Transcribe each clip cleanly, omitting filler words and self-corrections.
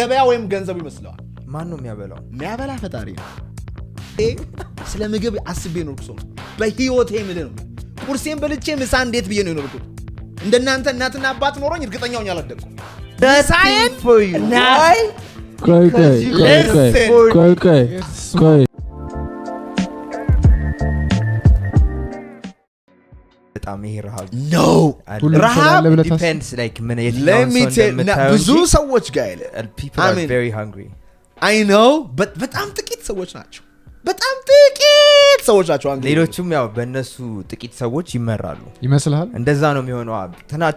ገበያ ወይም ገንዘቡ ይመስለዋል ማን ነው የሚያበላ ፈጣሪ ስለ ምግብ አስቤ ነው እርሶ በህይወቴ ምንድን ነው ቁርሴን በልቼ ምሳ እንዴት ብዬ ነው የኖርኩት እንደናንተ እናትና አባት ኖሮኝ እርግጠኛው ያላደርኩ ሳይን ናይ ቆይ በጣም ይሄ ረሃብ depends like ምን ብዙ ሰዎች ጋር people are very hungry I know but በጣም ጥቂት ሰዎች ናቸው ሌሎቹም ያው በእነሱ ጥቂት ሰዎች ይመራሉ ይመስልሃል እንደዛ ነው የሚሆነው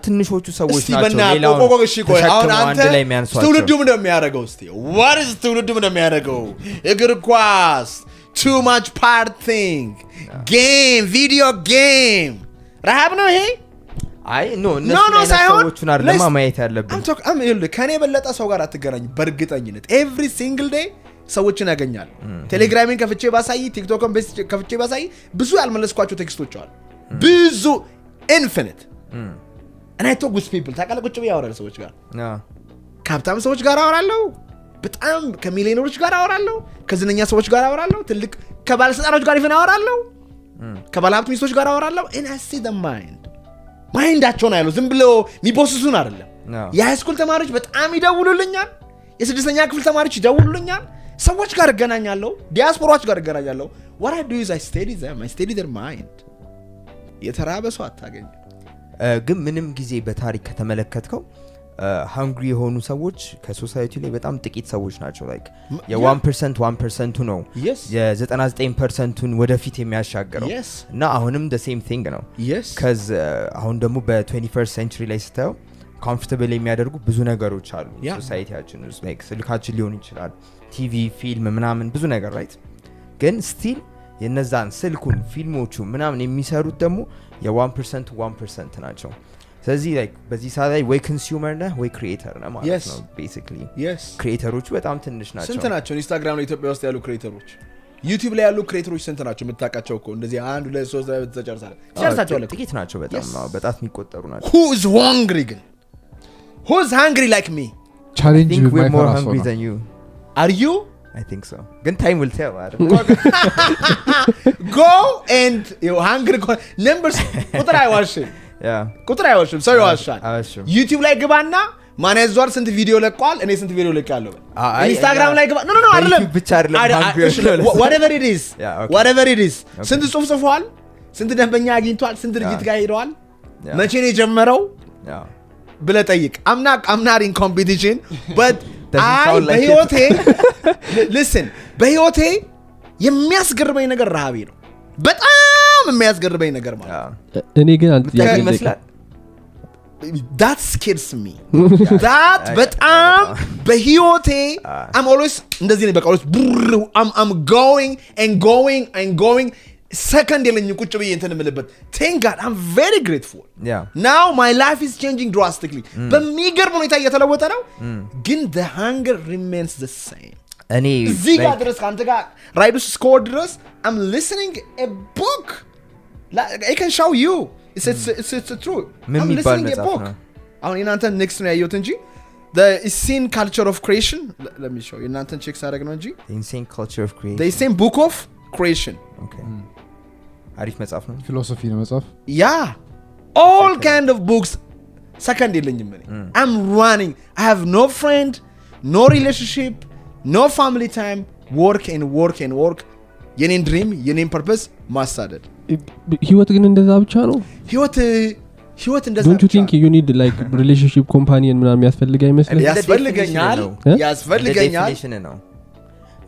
ትንሾቹ ሰዎች ናቸው ሌላው አሁን አንተ ትውልዱ ምን እንደሚያደርገው እስቲ what is ትውልዱ ምን እንደሚያደርገው እግር ኳስ too much partying game video game ረሃብ ነው ይሄ አይ እነሱ ሰዎቹን አይደለም ማየት ያለብን ከኔ በለጠ ሰው ጋር አትገናኝ በእርግጠኝነት every single day ሰዎችን ያገኛል ቴሌግራምን ከፍቼ ባሳይ ቲክቶክን ከፍቼ ባሳይ ብዙ ያልመለስኳቸው ቴክስቶች አሉ ብዙ infinite and I talk with people ታውቃለህ ቁጭ ብዬ አወራለሁ ሰዎች ጋር ከሀብታም ሰዎች ጋር አወራለሁ በጣም ከሚሊዮነሮች ጋር አወራለሁ ከዝነኛ ሰዎች ጋር አወራለሁ ትልቅ ከባለስልጣኖች ጋር ይፈና አወራለሁ ከባለሀብት ሚስቶች ጋር አወራለሁ and I see the ማይንዳቸው ነው ያለው ዝም ብሎ የሚቦስሱን አይደለም የሃይስኩል ተማሪዎች በጣም ይደውሉልኛል የስድስተኛ ክፍል ተማሪዎች ይደውሉልኛል ሰዎች ጋር እገናኛለሁ ዲያስፖራዎች ጋር እገናኛለሁ what I do is I study them I study their mind የተራበ ሰው አታገኝ ግን ምንም ጊዜ በታሪክ ከተመለከትከው hungry የሆኑ ሰዎች ከሶሳይቲ ላይ በጣም ጥቂት ሰዎች ናቸው like የ1% ነው የ99%ን ወደፊት የሚያሻገረው እና አሁንም the same thing ነው cuz አሁን ደግሞ በ21st century ላይ ስታየው comfortable የሚያደርጉ ብዙ ነገሮች አሉ ሶሳይቲያችን ውስጥ like ስልካችን ሊሆን ይችላል ቲቪ ፊልም ምናምን ብዙ ነገር right ግን still የነዛን ስልኩን ፊልሞቹ ምናምን የሚሰሩት ደግሞ የ1% ናቸው ስለዚህ like በዚህ ሰዓት ላይ ወይ ኮንሱመር ነህ ወይ ክሪኤተር ነህ ማለት ነው basically ክሪኤተሮቹ በጣም ትንሽ ናቸው ስንት ናቸው ኢንስታግራም ላይ ኢትዮጵያ ውስጥ ያሉ ክሪኤተሮች ዩቲዩብ ላይ ያሉ ክሪኤተሮች ስንት ናቸው የምታውቃቸው እኮ እንደዚህ 1 2 3 ተጨርሳለህ ጥቂት ናቸው በጣም የሚቆጠሩ ናቸው who is hungry ግን who's hungry like me challenge with we're my more hungry than you are you I think so good time will tell go and you hungry numbers ቁጥር አይዋሽም ቁጥር አይዋሽም ሰው ይዋሻል ዩቲዩብ ላይ ግባና ማን ያዟል ስንት ቪዲዮ ለቋል እኔ ስንት ቪዲዮ ለቃለሁ ኢንስታግራም ላይ ግባ no አይደለም ብቻ አይደለም whatever it is ስንት ጽሁፍ ጽፏል ስንት ደንበኛ አግኝቷል ስንት ድርጅት ጋር ሄደዋል መቼ ነው የጀመረው ብለህ ጠይቅ I'm not in competition but በህይወቴ listen በህይወቴ የሚያስገርመኝ ነገር ረሃቤ ነው በጣም የሚያስገርመኝ ነገር ማለት እኔ ግን አንተ ይመስላል that scares me that በጣም በህይወቴ I'm always እንደዚህ ነው በቃ I'm going second የለኝ ቁጭ ብዬ እንትን ምልበት thank God I'm very grateful now my life is changing drastically በሚገርም ሁኔታ እየተለወጠ ነው ግን the hunger remains the same እኔ እዚህ ጋር ድረስ ካንተ ጋር ራይዱስ ስኮር ድረስ I'm listening a book like I can show you it's true I'm listening a book አሁን እናንተ next ነው ያየሁት እንጂ the insane culture of creation let me show you እናንተ ቼክ ሳደርግ ነው እንጂ the insane culture of creation the insane book of creation okay አሪፍ መጽሐፍ ነው ፊሎሶፊ ነው መጽሐፍ all kind of books second የለኝም እኔ I'm running I have no friend no relationship no family time work የኔን ድሪም የኔን ፐርፐስ ማሳደድ ህይወት ግን እንደዛ ብቻ ነው ህይወት እንደዛ don't you think you need like relationship companion ምናምን ያስፈልጋ ይመስላል ያስፈልገኛል ነው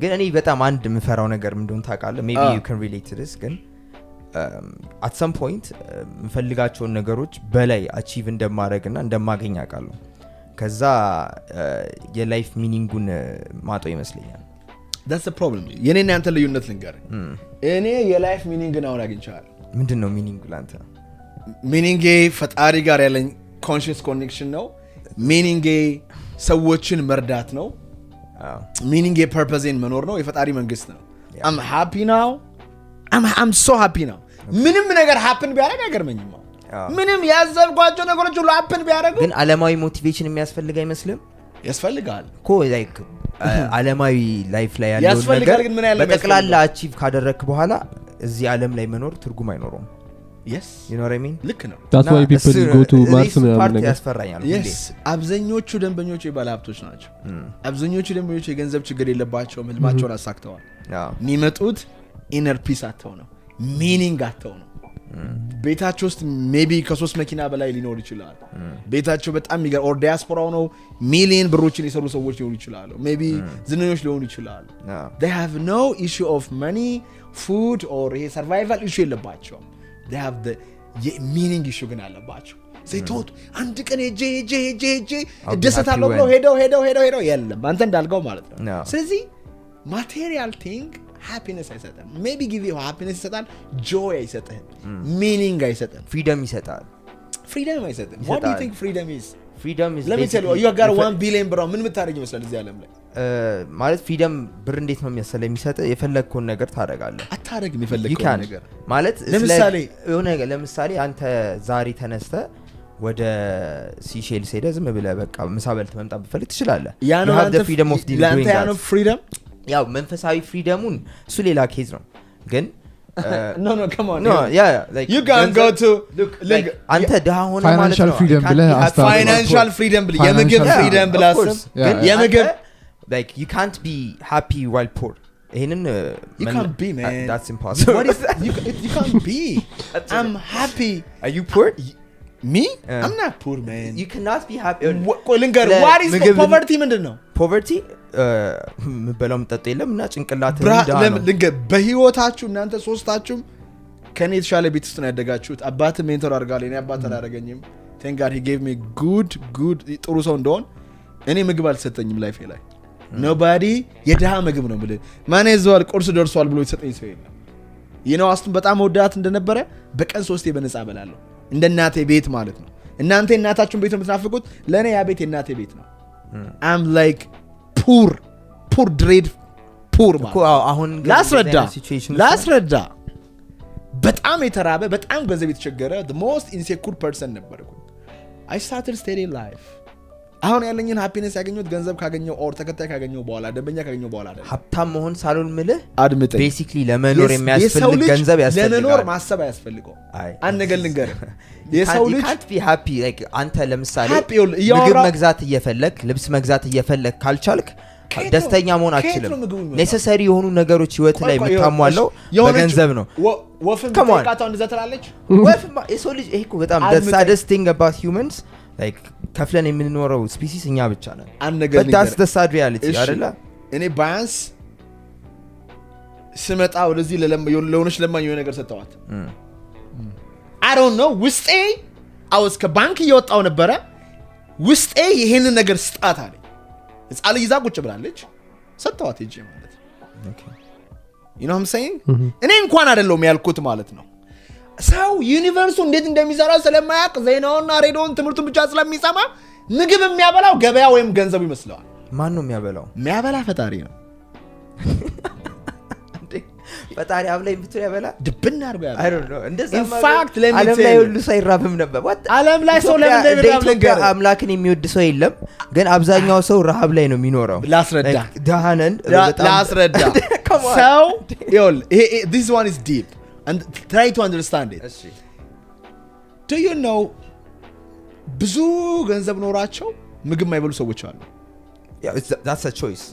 ግን እኔ በጣም አንድ ምፈራው ነገር ምንድነው ታውቃለህ maybe you can relate to this ግን at some point ምፈልጋቸው ነገሮች በላይ achieve እንደማረግና እንደማገኝ አውቃለሁ ከዛ የላይፍ ሚኒንጉን ማጦ ይመስለኛል that's the problem የኔና አንተ ልዩነት ልንገር እኔ የላይፍ ሚኒንግን አሁን አግኝቻለሁ ምንድነው ሚኒንጉ ላንተ ሚኒንጌ ፈጣሪ ጋር ያለኝ conscious connection ነው ሚኒንጌ ሰዎችን መርዳት ነው ሚኒንጌ ፐርፐዝን መኖር ነው የፈጣሪ መንግስት ነው I'm happy now I'm so happy now ምንም ነገር happen ቢያደርግ አይገርመኝም ምንም ያዘብኳቸው ነገሮች ሁሉ happen ቢያደርጉ ግን ዓለማዊ ሞቲቬሽን የሚያስፈልግ አይመስልም ያስፈልጋል እኮ ላይክ ዓለማዊ ላይፍ ላይ ያለው ነገር በጠቅላላ አቺቭ ካደረክ በኋላ እዚህ ዓለም ላይ መኖር ትርጉም አይኖርም yes you know what I mean ልክ ነው that's why people go to Mars ምናምን ነገር ያስፈራኛል yes አብዛኞቹ ደንበኞች የባለሀብቶች ናቸው አብዛኞቹ ደንበኞች የገንዘብ ችግር የለባቸውም ህልማቸውን አሳክተዋል የሚመጡት ኢነር ፒስ አተው ነው ሚኒንግ አተው ነው ቤታቸው ውስጥ ሜቢ ከ3 መኪና በላይ ሊኖር ይችላል ቤታቸው በጣም ይገር ኦር ዲያስፖራው ነው ሚሊዮን ብሮችን የሰሩ ሰዎች ሊሆኑ ይችላሉ ሜቢ ዝነኞች ሊሆኑ ይችላሉ they have no issue of money food or survival issue የለባቸው they have the meaning issue ግን አለባቸው they thought አንድ ቀን ሄጄ እደሰታለሁ ብለው ሄደው የለም አንተ እንዳልገው ማለት ነው ስለዚህ material thing happiness አይሰጥም maybe give you happiness ይሰጣል joy አይሰጥም meaning አይሰጥም freedom ይሰጣል freedom አይሰጥም what do you think freedom is let me tell you you got 1 billion ብር ምን ምታረግ ይመስላል እዚህ ዓለም ላይ ማለት freedom ብር እንዴት ነው የሚሰጥ የፈለግከውን ነገር ታደርጋለህ አታረግም የፈለግከውን ነገር ማለት ለምሳሌ አንተ ዛሬ ተነስተ ወደ ሲሼልስ ሄደ ዝም ብለህ በቃ ምሳ በልተህ መምጣት ብፈልግ ትችላለህ you have the freedom of doing that freedom ያው መንፈሳዊ ፍሪደሙን እሱ ሌላ ኬዝ ነው ግን no come on no yeah like you can go to like አንተ ደሃ ሆነ ማለት ነው financial freedom ብለህ የምግብ freedom ብለህ ግን የምግብ like you can't be happy while poor ይሄንን you can't be man that's impossible what is you can't be I'm happy are you poor me I'm not poor man you cannot be happy what is poverty ምንድነው poverty ምበላው መጠጥ የለምና ጭንቅላት በህይወታችሁ እናንተ ሶስታችሁም ከኔ የተሻለ ቤት ውስጥ ነው ያደጋችሁት አባት ሜንቶር አድርጋለሁ እኔ አባት አላደረገኝም thank God he gave me good ጥሩ ሰው እንደሆን እኔ ምግብ አልሰጠኝም ላይፌ ላይ nobody የደሃ ምግብ ነው ብለ ማን ይዟል ቁርስ ደርሷል ብሎ ይሰጠኝ ሰው የለም you አስቱን በጣም ወዳት እንደነበረ በቀን 3 በነፃ በላለሁ እንደ እናቴ ቤት ማለት ነው እናንተ እናታችሁን ቤት የምትናፍቁት ለኔ ያ ቤት እናቴ ቤት ነው I'm like poor dread poor ማለት አሁን ላስረዳ በጣም የተራበ በጣም ገንዘብ የተቸገረ the most insecure person ነበርኩ I started steady life አሁን ያለኝን ሃፒነስ ያገኘሁት ገንዘብ ካገኘው ኦር ተከታይ ካገኘው በኋላ ደንበኛ ካገኘው በኋላ አይደል ሀብታም መሆን ሳሉን ምልህ አድምጠኝ ቤሲክሊ ለመኖር የሚያስፈልግ ገንዘብ ያስፈልጋል ለመኖር ማሰብ ያስፈልገው አንድ ነገር ልንገር የሰው ልጅ can't be happy like አንተ ለምሳሌ ምግብ መግዛት እየፈለክ ልብስ መግዛት እየፈለክ ካልቻልክ ደስተኛ መሆን አትችልም ኔሰሰሪ የሆኑ ነገሮች ህይወት ላይ የምታሟለው በገንዘብ ነው ወፍም ተቃጣው እንደዘተላለች ወፍም የሰው ልጅ ይሄ እኮ በጣም the saddest thing about humans like ከፍለን የምንኖረው ስፒሲስ እኛ ብቻ ነን but that's the sad reality አይደለ እኔ ባያንስ ስመጣ ወደዚህ ለሆነች ለማኝ የሆነ ነገር ሰጣዋት I don't know ውስጤ አውስ ከባንክ እየወጣው ነበረ ውስጤ ይሄን ነገር ስጣት አለ እጻለ ይዛ ቁጭ ብላለች ሰጣዋት እጄ ማለት okay you know what I'm saying እኔ እንኳን አይደለም ያልኩት ማለት ነው ሰው ዩኒቨርሱ እንዴት እንደሚሰራ ስለማያውቅ ዜናውና ሬዲዮን ትምህርቱን ብቻ ስለሚሰማ ምግብ የሚያበላው ገበያ ወይም ገንዘቡ ይመስለዋል ማን ነው የሚያበላው የሚያበላ ፈጣሪ ነው ፈጣሪ አብ ላይ ብትል ያበላ ድብና አርጎ ያበላ I don't know እንደዛ in fact let me ዓለም ላይ ሁሉ ሳይራብም ነበር ዓለም ላይ ሰው ለምን እንደሚራብ ነገር አምላክን የሚወድ ሰው የለም ግን አብዛኛው ሰው ረሃብ ላይ ነው የሚኖረው ላስረዳ ደሃነን ላስረዳ ሰው ይል this one is deep and try to understand it do you know ብዙ ገንዘብ ኖራቸው ምግብ ማይበሉ ሰዎች አሉ that's a choice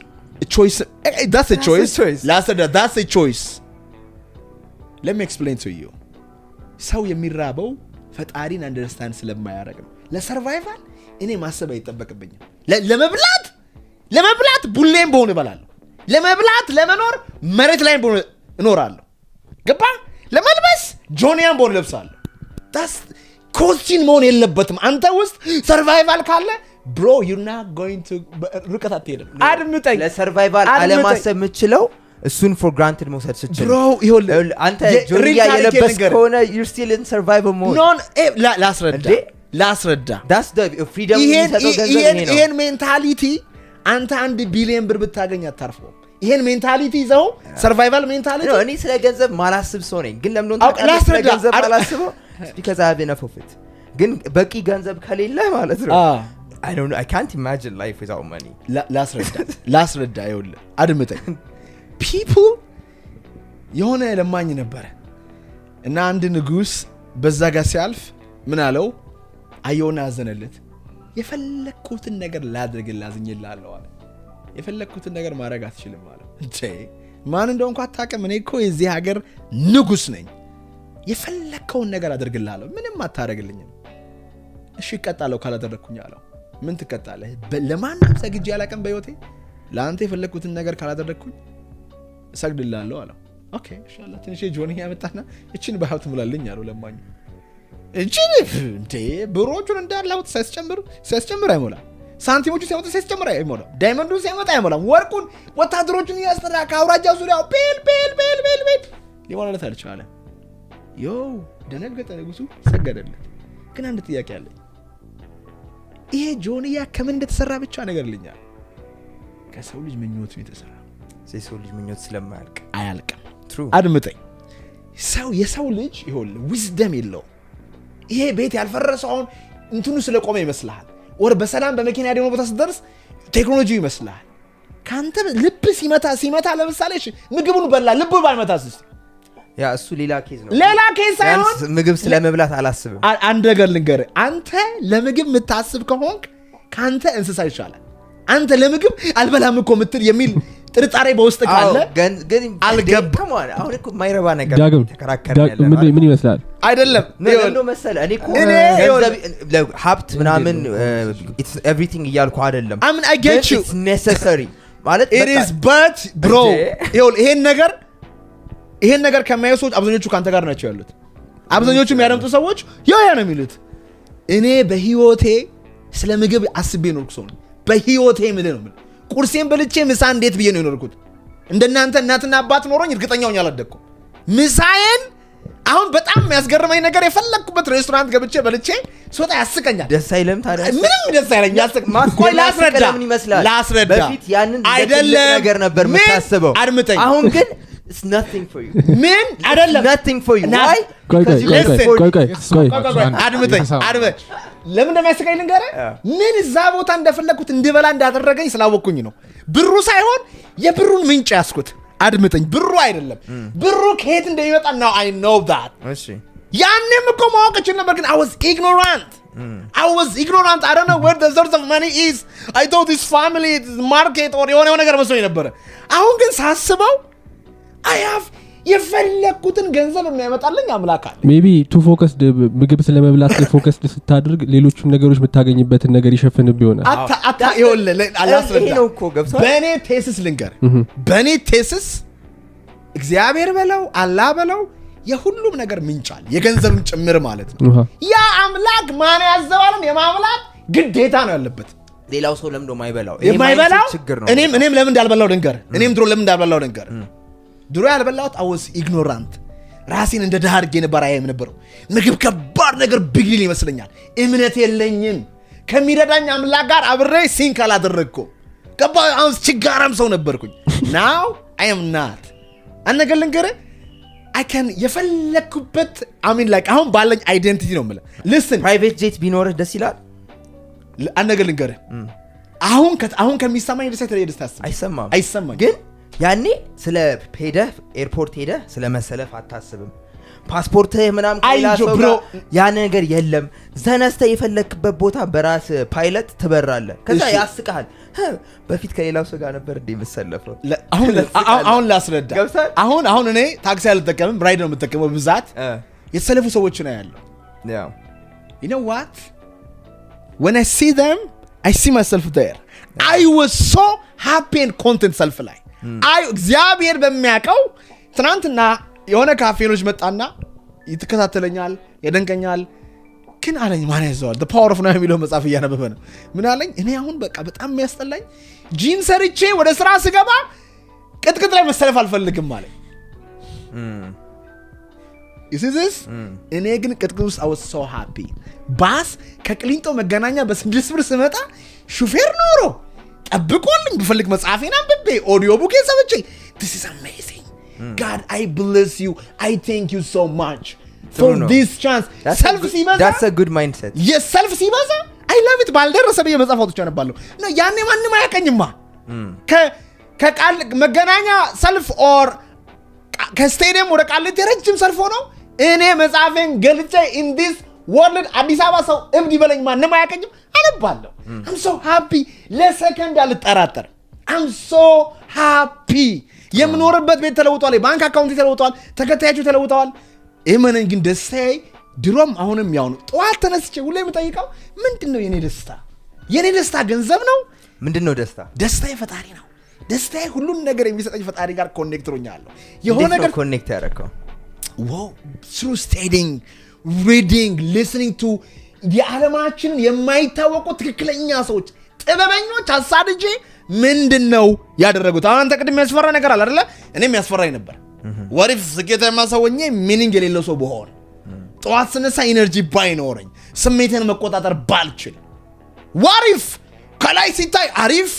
that's a choice that's a choice let me explain to you ሰው የሚራበው ፈጣሪን አንደርስታንድ ስለማያረግ ነው ለሰርቫይቫል እኔ ማሰብ አይጠበቅብኝም ለመብላት ቡሌም በሆነ እበላለሁ ለመብላት ለመኖር መሬት ላይ በሆነ እኖራለሁ ገባ ለመልበስ ጆኒያን በሆነ ለብሳለሁ that's ኮስቲን መሆን የለበትም አንተ ውስጥ ሰርቫይቫል ካለ bro you're not going to ርቀት አትሄድም አድምጠኝ ለሰርቫይቫል አለማሰብ የምትችለው እሱን for granted መውሰድ ስችል bro ይኸውልህ አንተ ጆሪያ የለበስ ከሆነ you're still in survival mode no ላስረዳ that's the freedom የሚሰጠው ገንዘብ ይሄ ነው ይሄን ሜንታሊቲ አንተ 1 ቢሊዮን ብር ብታገኝ አታርፈውም ይሄን ሜንታሊቲ ይዘው ሰርቫይቫል ሜንታሊቲ ነው እኔ ስለ ገንዘብ ማላስብ ሰው ነኝ ግን ለምን ነው ስለ ገንዘብ ማላስበው because I have enough of it ግን በቂ ገንዘብ ከሌለ ማለት ነው I don't know, I can't imagine life without money. ላስረዳ ይኸውልህ አድምጠኝ people የሆነ ለማኝ ነበረ እና አንድ ንጉስ በዛ ጋር ሲያልፍ ምን አለው አየውና ያዘነለት የፈለኩትን ነገር ላድርግልህ አዝኝልሃለሁ አለ የፈለኩትን ነገር ማድረግ አትችልም አለ እንዴ ማን እንደሆንኩ አታውቅም እኔ እኮ የዚህ ሀገር ንጉስ ነኝ የፈለከውን ነገር አድርግልሃለሁ ምንም አታረግልኝም እሺ እቀጣለሁ ካላደረኩኝ አለው ምን ትቀጣለህ ለማንም ሰግጄ አላውቅም በህይወቴ ለአንተ የፈለኩትን ነገር ካላደረኩኝ እሰግድልሃለሁ አለው ኦኬ ኢንሻአላህ ትንሽ ጆኒ ያመጣና እቺን በሀብት ሙላልኝ አለው ለማኝ እቺን እንዴ ብሮቹን እንዳለው ሲያስጨምር አይሞላ ሳንቲሞቹ ሲያወጣ ሲያስጨምር አይሞላ ዳይመንዱ ሲያመጣ አይሞላ ወርቁን ወታደሮቹን ያስጠራ ካውራጃው ዙሪያው ፔል ሊሞላለት አልቻለም ዮ ደነገጠ ንጉሱ ሰገደለት ግን አንድ ጥያቄ አለኝ ይሄ ጆኒያ ከምን እንደተሰራ ብቻ ነገርልኛል ከሰው ልጅ ምኞት ነው የተሰራ የሰው ልጅ ምኞት ስለማያልቅ አያልቅም አድምጠኝ የሰው ልጅ ይሆል ዊዝደም የለው ይሄ ቤት ያልፈረሰው አሁን እንትኑ ስለቆመ ይመስልሃል ወር በሰላም በመኪና ደግሞ ቦታ ሲደርስ ቴክኖሎጂ ይመስልሃል ካንተ ልብ ሲመታ ለምሳሌ ምግቡን በላ ልብ ባይመታስ ያ እሱ ሌላ ኬዝ ነው ሌላ ኬዝ ሳይሆን ምግብ ስለመብላት አላስብም አንድ ነገር ልንገርህ አንተ ለምግብ የምታስብ ከሆንክ ካንተ እንስሳ ይሻላል አንተ ለምግብ አልበላም እኮ ምትል የሚል ጥርጣሬ በውስጥ ካለ ግን አልገባም አሁን እኮ ማይረባ ነገር ተከራከረ ያለ ምን ይመስላል አይደለም ነው መሰለ እኔ እኮ ሀብት ምናምን it's everything እያልኩ አይደለም I mean I get you it's necessary ማለት it is but bro ይሄን ነገር ከማይወስድ አብዛኞቹ ካንተ ጋር ናቸው ያሉት አብዛኞቹ የሚያደምጡ ሰዎች ያ ነው የሚሉት እኔ በህይወቴ ስለ ምግብ አስቤ ነው እኮ በህይወቴ ምንድን ነው ቁርሴን በልቼ ምሳ እንዴት ብዬ ነው የኖርኩት እንደናንተ እናትና አባት ኖሮኝ እርግጠኛው ያላደኩ ምሳዬን አሁን በጣም የሚያስገርመኝ ነገር የፈለኩበት ሬስቶራንት ገብቼ በልቼ ሶታ ያስቀኛል ደስ አይለም ታዲያ ምንም ደስ አይለኝ ማስቆይ ላስረዳ በፊት ያንን ነገር ነበር የምታስበው አሁን ግን it's nothing for you ምን አይደለም nothing for you why አድምጠኝ ለምን እንደሚያስቀኝ ልንገርህ ምን እዛ ቦታ እንደፈለኩት እንድበላ እንዳደረገኝ ስላወቅኩኝ ነው ብሩ ሳይሆን የብሩን ምንጭ ያስኩት አድምጠኝ ብሩ አይደለም ብሩ ከየት እንደሚመጣ now I know that እሺ ያኔም እኮ ማወቅ እችል ነበር ግን I was ignorant I don't know where the source of money is I thought this family this market or የሆነ ነገር መስሎኝ ነበር አሁን ግን ሳስበው I have የፈለኩትን ገንዘብ የሚያመጣልኝ አምላክ አለ ሜቢ ቱ ፎከስ ምግብ ስለመብላት ፎከስ ስታደርግ ሌሎችም ነገሮች የምታገኝበትን ነገር ይሸፍንብ ይሆናል አታ ይኸውልህ አላስረዳ በእኔ ቴስስ ልንገር በእኔ ቴስስ እግዚአብሔር በለው አላህ በለው የሁሉም ነገር ምንጫል የገንዘብም ጭምር ማለት ነው ያ አምላክ ማን ያዘዋልን የማምላክ ግዴታ ነው ያለበት ሌላው ሰው ለምን ማይበላው እኔም ለምን እንዳልበላው ልንገር እኔም ድሮ ለምን እንዳልበላው ልንገር ድሮ ያልበላሁት I was ignorant ራሴን እንደ ደሃ አድርጌ ነበር አየም ነበረው ምግብ ከባድ ነገር ቢግ ዲል ይመስለኛል እምነት የለኝም ከሚረዳኝ አምላክ ጋር አብሬ ሲንክ አላደረግኩም ከባድ ችጋራም ሰው ነበርኩኝ now I am not አንገር ልንገርህ I can የፈለኩበት I mean like አሁን ባለኝ አይደንቲቲ ነው ማለት listen private jet ቢኖርህ ደስ ይላል አንገር ልንገርህ አሁን ከሚሰማኝ ደስታ አይሰማኝ ግን ያኔ ስለ ሄደህ ኤርፖርት ሄደህ ስለ መሰለፍ አታስብም ፓስፖርትህ ምናምን ከላሰው ያ ነገር የለም ዘነስተ የፈለክበት ቦታ በራስ ፓይለት ትበራለህ ከዛ ያስቀሃል በፊት ከሌላው ሰው ጋር ነበር እንደ መሰለፈው አሁን ላስረዳ አሁን እኔ ታክሲ አልተጠቀምም ራይድ ነው የምጠቀመው ብዛት የተሰለፉ ሰዎች ነው ያለው you know what when I see them I see myself there I was so happy and content self ላይ እግዚአብሔር በሚያቀው ትናንትና የሆነ ካፌኖች መጣና ይተከታተለኛል ያደንቀኛል ግን አለኝ ማን ያዘዋል the power of now የሚለው መጽሐፍ እያነበበ ነው ምን አለኝ እኔ አሁን በቃ በጣም የሚያስጠላኝ ጂን ሰርቼ ወደ ስራ ስገባ ቅጥቅጥ ላይ መሰለፍ አልፈልግም አለኝ is this እኔ ግን ቅጥቅጥ ውስጥ I was so happy ባስ ከቅሊንጦ መገናኛ በ6 ብር ስመጣ ሹፌር ኖሮ ጠብቆልኝ ብፈልግ መጽሐፌን አንብቤ ኦዲዮ ቡክ ሰምቼ this is amazing God I bless you I thank you so much for this chance self ሲበዛ that's a good mindset yes self ሲበዛ I love it ባልደረሰ በየ መጽሐፎች አነባለሁ እና ያኔ ማንም አያቀኝማ ከቃል መገናኛ ሰልፍ ኦር ከስቴዲየም ወደ ቃሊቲ ረጅም ሰልፍ ሆኖ እኔ መጽሐፌን ገልጬ in this world አዲስ አበባ ሰው እብድ ይበለኝ ማንም አያቀኝም አነባለሁ I'm so happy ለሰከንድ አልጠራጠር I'm so happy የምኖርበት ቤት ተለውጧል ባንክ አካውንት ተለውጧል ተከታዮቹ ተለውጠዋል እመነኝ ግን ደስታዬ ድሮም አሁንም ያው ነው ጧት ተነስቼ ሁሌ የምጠይቀው ምንድነው የኔ ደስታ ገንዘብ ነው ምንድነው ደስታዬ ፈጣሪ ነው ደስታዬ ሁሉን ነገር የሚሰጠኝ ፈጣሪ ጋር ኮኔክት ሆኛለሁ የሆነ ነገር ኮኔክት ያደረከው wow through studying reading listening to የዓለማችን የማይታወቁ ትክክለኛ ሰዎች ጥበበኞች አሳድጄ ምንድነው ያደረጉት አሁን አንተ ቅድም ያስፈራ ነገር አለ አይደለ እኔም ያስፈራኝ ነበር what if ስኬታማ ሰው ሆኜ ሚኒንግ የሌለው ሰው ብሆን ጧት ስነሳ ኢነርጂ ባይኖረኝ ስሜቴን መቆጣጠር ባልችል what if ከላይ ሲታይ አሪፍ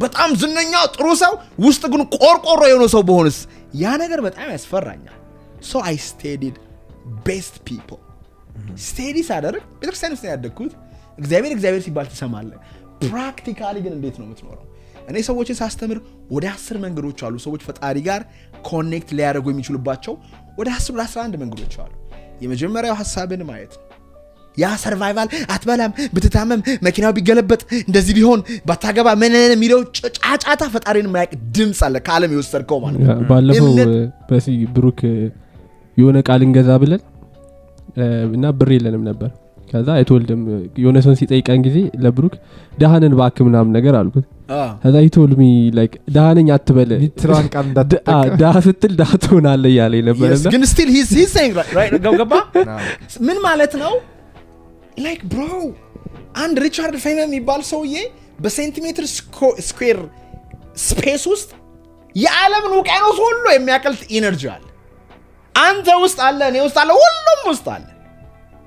በጣም ዝነኛ ጥሩ ሰው ውስጥ ግን ቆርቆሮ የሆነ ሰው በሆንስ ያ ነገር በጣም ያስፈራኛል so I studied best people study ሳደርግ ቤተክርስቲያን ውስጥ ያደግኩት እግዚአብሔር ሲባል ትሰማለህ ፕራክቲካሊ ግን እንዴት ነው የምትኖረው እኔ ሰዎችን ሳስተምር ወደ 10 መንገዶች አሉ ሰዎች ፈጣሪ ጋር ኮኔክት ሊያደርጉ የሚችሉባቸው ወደ 10 ወደ 11 መንገዶች አሉ የመጀመሪያው ሐሳብን ማየት ያ ሰርቫይቫል አትበላም ብትታመም መኪናው ቢገለበጥ እንደዚህ ቢሆን ባታገባ ምን የሚለው ጫጫታ ፈጣሪን ማያቅ ድምጽ አለ ከዓለም ይወሰድከው ማለት ነው ባለፈው በሲ ብሩክ የሆነ ቃል እንገዛ ብለን እና ብር የለንም ነበር ከዛ አይቶልድም የሆነ ሰው ሲጠይቀን ጊዜ ለብሩክ ደሃነን ባክምናም ነገር አልኩት ከዛ ይቶልሚ ላይክ ደሃነኝ አትበለ ሊትራል ቃል እንዳትጠቀም ዳህ ስትል ዳህ ትሆናለህ ያለኝ ነበርና ግን still he's saying right ገባ ምን ማለት ነው like bro አንድ ሪቻርድ ፌመን የሚባል ሰውዬ በሴንቲሜትር ስኩዌር ስፔስ ውስጥ የዓለምን ውቅያኖስ ሁሉ የሚያቀልጥ ኢነርጂ አለ አንተ ውስጥ አለ እኔ ውስጥ አለ ሁሉም ውስጥ አለ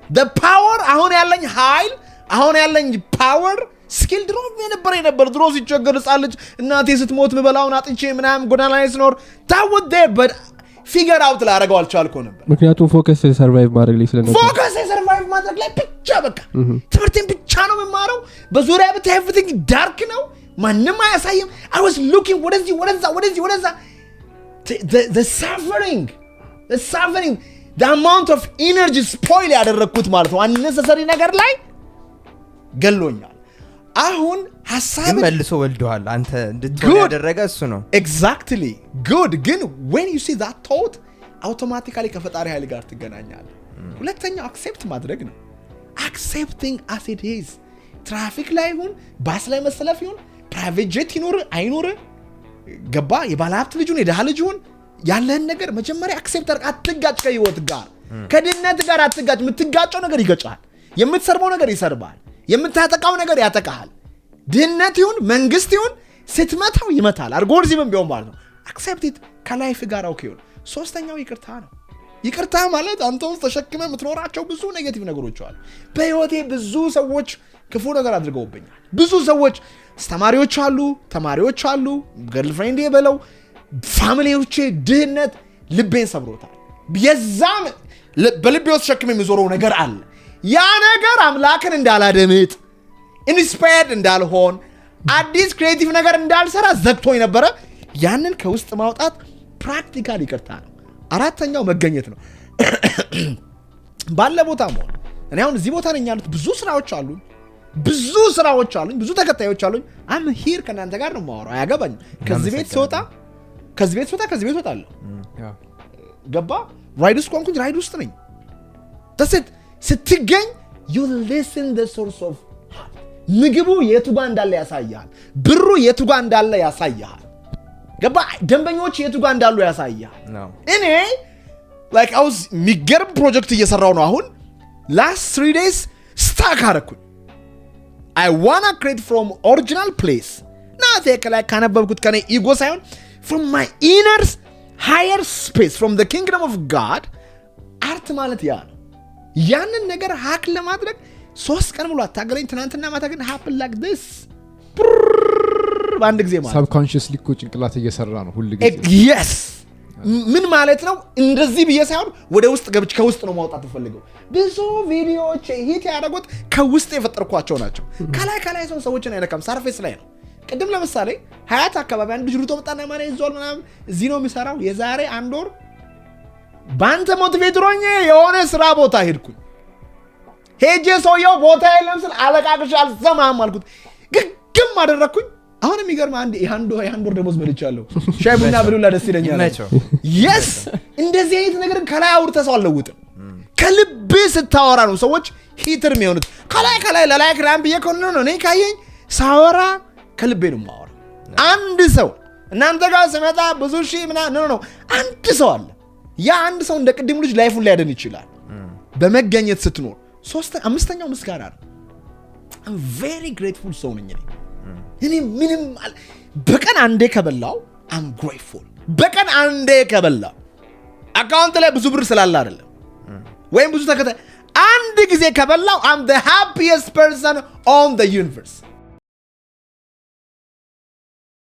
the power አሁን ያለኝ ኃይል አሁን ያለኝ power ስኪል ድሮ ነበር ድሮ ሲቸገር ጻልጅ እናቴ ስትሞት ምበላውን አጥቼ ምናም ጎዳና ላይ ስኖር that was there but figure out ላረጋው አልቻልኩ ነበር ምክንያቱም ፎከስ ሰርቫይቭ ማድረግ ላይ ስለነበር ፎከስ ሰርቫይቭ ማድረግ ላይ ብቻ በቃ ትምህርቴን ብቻ ነው የማረው በዙሪያ ብታይ everything dark ነው ማንንም አያሳይም I was looking ወደዛ the suffering the amount of energy spoil ያደረኩት ማለት ነው unnecessary ነገር ላይ ገሎኛል አሁን ሐሳብ መልሶ ወልደዋል አንተ እንድትሆን ያደረገ እሱ ነው exactly good ግን when you see that thought automatically ከፈጣሪ ኃይል ጋር ትገናኛለህ ሁለተኛው accept ማድረግ ነው accepting as it is ትራፊክ ላይ ይሁን ባስ ላይ መሰለፍ ይሁን private jet ይኖር አይኖር ገባ የባለሀብት ልጅ ይሁን የደሃ ልጅ ይሁን ያለህን ነገር መጀመሪያ accept አድርግ አትጋጭ ከህይወት ጋር ከድነት ጋር አትጋጭ የምትጋጨው ነገር ይገጫል የምትሰርበው ነገር ይሰርባል የምታጠቃው ነገር ያጠቃል ድነት ይሁን መንግስት ይሁን ስትመታው ይመታል አልጎሪዝምም ቢሆን ማለት ነው accept it ከላይፍ ጋር ኦኬ ነው ሶስተኛው ይቅርታ ነው ይቅርታ ማለት አንተ ውስጥ ተሸክመ የምትኖራቸው ብዙ ኔጌቲቭ ነገሮች አሉ በህይወቴ ብዙ ሰዎች ክፉ ነገር አድርገውብኛል ብዙ ሰዎች ተማሪዎች አሉ ገርልፍሬንድ የበለው ፋሚሊዎቼ ድህነት ልቤን ሰብሮታል የዛም በልቤ ውስጥ ተሸክመ የሚዞረው ነገር አለ ያ ነገር አምላክን እንዳላደምጥ ኢንስፓየርድ እንዳልሆን አዲስ ክሬቲቭ ነገር እንዳልሰራ ዘግቶኝ ነበረ ያንን ከውስጥ ማውጣት ፕራክቲካል ይቅርታ ነው አራተኛው መገኘት ነው ባለ ቦታ መሆን እኔ አሁን እዚህ ቦታ ነኝ ያሉት ብዙ ስራዎች አሉኝ ብዙ ተከታዮች አሉኝ አም ሂር ከናንተ ጋር ነው ማወራው አያገባኝም ከዚህ ቤት ወጣለሁ ገባ ራይድ ውስጥ ቆንኩኝ ራይድ ውስጥ ነኝ ተሰት ስትገኝ you listen the source of ምግቡ የቱ ጋር እንዳለ ያሳያል ብሩ የቱ ጋር እንዳለ ያሳያል ገባ ደንበኞች የቱ ጋር እንዳሉ ያሳያል እኔ like I was የሚገርም ፕሮጀክት እየሰራው ነው አሁን last 3 days stuck አረኩኝ I wanna create from original place not like ካነበብኩት ከኔ ኢጎ ሳይሆን from my inner higher space from the kingdom of God አርት ማለት ያ ነው ያንን ነገር ሃክ ለማድረግ 3 ቀን ሙሉ አታገለኝ ትናንትና ማታ ግን happen like this በአንድ ጊዜ ማለት subconsciously ጭንቅላት እየሰራ ነው ሁሉ ጊዜ yes ምን ማለት ነው? እንደዚህ ብዬ ሳይሆን ወደ ውስጥ ገብቼ ከውስጥ ነው ማውጣት ፈልገው። ብዙ ቪዲዮዎች ሂት ያደረጉት ከውስጥ የፈጠርኳቸው ናቸው። ከላይ ሰዎችን አይነካም፣ ሰርፌስ ላይ ነው። ቅድም ለምሳሌ ሀያት አካባቢ አንድ ልጅ ሩጦ መጣና ማለት ይዟል ምናምን እዚህ ነው የሚሰራው። የዛሬ 1 ወር በአንተ ሞቲቬተር ሆኜ የሆነ ስራ ቦታ ሄድኩኝ። ሄጄ ሰውየው ቦታ የለም ስል አለቃቅሽ አልሰማም አልኩት። ግግም አደረግኩኝ። አሁን የሚገርም የአንድ ወር ደሞዝ በልቻለሁ። ሻይ ቡና ብሉላ ደስ ይለኛል። የስ እንደዚህ አይነት ነገር ከላይ አውርተህ ሰው አልለውጥም። ከልብ ስታወራ ነው ሰዎች ሂትር የሚሆኑት። ከላይ ለላይ ክራም ብዬ ከሆነ ነው እኔ ካየኝ ሳወራ ከልቤ ነው የማወራ። አንድ ሰው እናንተ ጋር ስመጣ ብዙ ሺህ ምናምን ነው አንድ ሰው አለ። ያ አንድ ሰው እንደ ቅድሙ ልጅ ላይፉን ሊያድን ይችላል በመገኘት ስትኖር። 5ኛው ምስጋና ነው። I'm very grateful ሰው ነኝ እኔ ምንም በቀን አንዴ ከበላው I'm grateful። በቀን አንዴ ከበላው አካውንት ላይ ብዙ ብር ስላለ አይደለም ወይም ብዙ ተከታይ አንድ ጊዜ ከበላው I'm the happiest person on the universe።